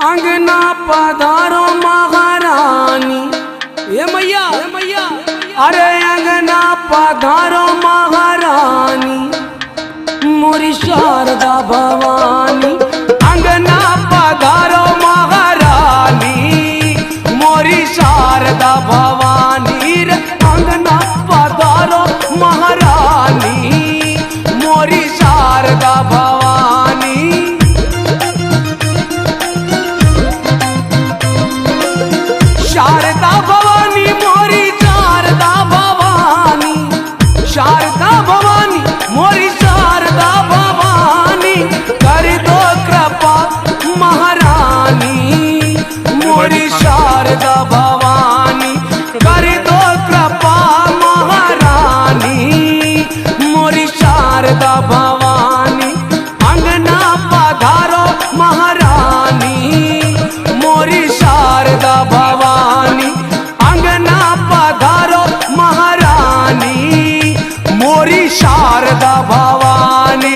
अंगना पधारो महारानी। हे मैया अरे अंगना पधारो महारानी मोरी शारदा भवानी। अंगना पधारो महारानी मोरी शारदा भवानी रे। अंगना पधारो महारानी मोरी शारदा भवानी। शारदा भवानी मोरी शारदा भवानी। शारदा भवानी मोरी शारदा भवानी कर दो कृपा महारानी मोरी शारदा भवानी। कर दो कृपा महारानी मोरी शारदा भवानी। अंगना पधारो महारानी मोरी शारदा भवानी। अंगना पधारो महारानी मोरी शारदा भवानी।